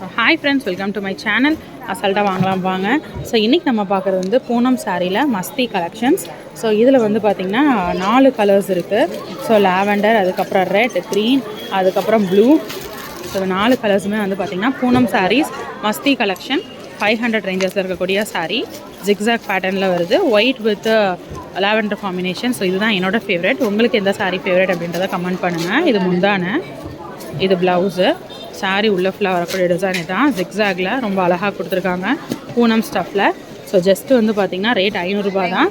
So hi friends, welcome to my channel. அசால்ட்டாக வாங்கலாம் வாங்க. ஸோ இன்றைக்கி நம்ம பார்க்குறது வந்து பூனம் சாரியில் மஸ்தி கலெக்ஷன்ஸ். ஸோ இதில் வந்து பார்த்திங்கன்னா 4 கலர்ஸ் இருக்குது. ஸோ லாவெண்டர், அதுக்கப்புறம் ரெட், க்ரீன், அதுக்கப்புறம் ப்ளூ. ஸோ 4 கலர்ஸுமே வந்து பார்த்திங்கன்னா பூனம் சாரீஸ் மஸ்தி கலெக்ஷன் 500 ரேஞ்சஸில் இருக்கக்கூடிய சாரீ. ஜிக்ஸாக் பேட்டர்னில் வருது, white with lavender combination. So இதுதான் என்னோடய ஃபேவரட். உங்களுக்கு எந்த சாரீ ஃபேவரட் அப்படின்றத கமெண்ட் பண்ணுங்கள். இது முந்தான, இது ப்ளவுஸு. சாரீ உள்ள ஃபுல்லாக வரக்கூடிய டிசைன் தான். ஜிக்ஸாகில் ரொம்ப அழகாக கொடுத்துருக்காங்க பூனம் ஸ்டஃப்பில். ஸோ ஜஸ்ட்டு வந்து பார்த்திங்கன்னா ரேட் 500 ரூபா தான்.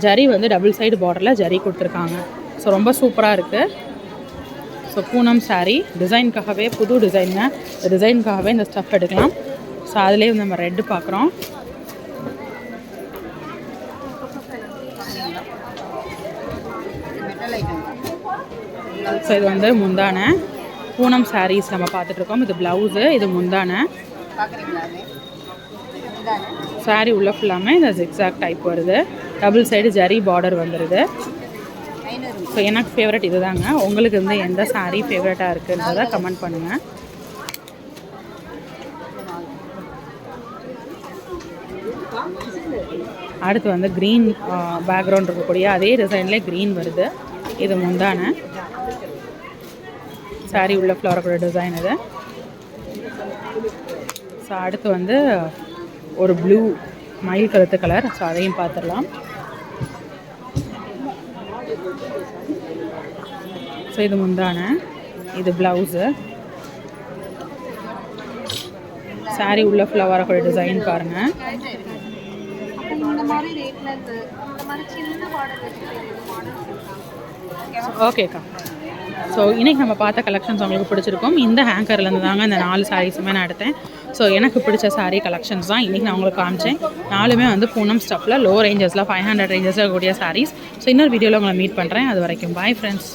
ஜரி வந்து டபுள் சைடு பார்டரில் ஜரி கொடுத்துருக்காங்க. ஸோ ரொம்ப சூப்பராக இருக்குது. ஸோ பூனம் சாரீ டிசைனுக்காகவே, புது டிசைனுங்க, இந்த டிசைனுக்காகவே இந்த ஸ்டஃப் எடுக்கலாம். ஸோ அதுலேயே நம்ம ரெட்டு பார்க்குறோம். ஸோ இது வந்து முந்தான பூனம் சாரீஸ் நம்ம பார்த்துட்ருக்கோம். இது ப்ளவுஸு, இது முந்தான. சாரீ உள்ள ஃபுல்லாமே இந்த ஜிக்ஸாக் டைப் வருது, டபுள் சைடு ஜரி பார்டர் வந்துடுது. ஸோ எனக்கு ஃபேவரட் இது தாங்க. உங்களுக்கு வந்து எந்த சாரீ ஃபேவரட்டாக இருக்குன்றதை கமெண்ட் பண்ணுங்கள். அடுத்து வந்து க்ரீன் பேக்ரவுண்ட் இருக்கக்கூடிய அதே டிசைன்லேயே க்ரீன் வருது. இது முந்தான சாரீ உள்ள ஃப்ளவர் கூட டிசைன் இது. ஸோ அடுத்து வந்து ஒரு ப்ளூ மயில் கருத்து கலர். ஸோ அதையும் பார்த்துடலாம். ஸோ இது முந்தான, இது ப்ளவுஸு. சாரீ உள்ள ஃப்ளவர் கூட டிசைன் பாருங்கள். ஓகேக்கா. ஸோ இன்றைக்கி நம்ம பார்த்த கலெக்ஷன்ஸ் உங்களுக்கு பிடிச்சிருக்கும். இந்த ஹேங்கர்லேருந்து தாங்க இந்த 4 சாரீஸுமே நான் எடுத்தேன். ஸோ எனக்கு பிடிச்ச சாரீ கலெக்ஷன்ஸ் தான் இன்றைக்கி நான் உங்களுக்கு காமிச்சேன். 4மே வந்து பூனம் ஸ்டஃப்பில் லோ ரேஞ்சஸில் 500 ரேஞ்சஸில் இருக்கக்கூடிய சாரீஸ். ஸோ இன்னொரு வீடியோவில் உங்களை மீட் பண்ணுறேன். அது வரைக்கும் பாய் ஃப்ரெண்ட்ஸ்.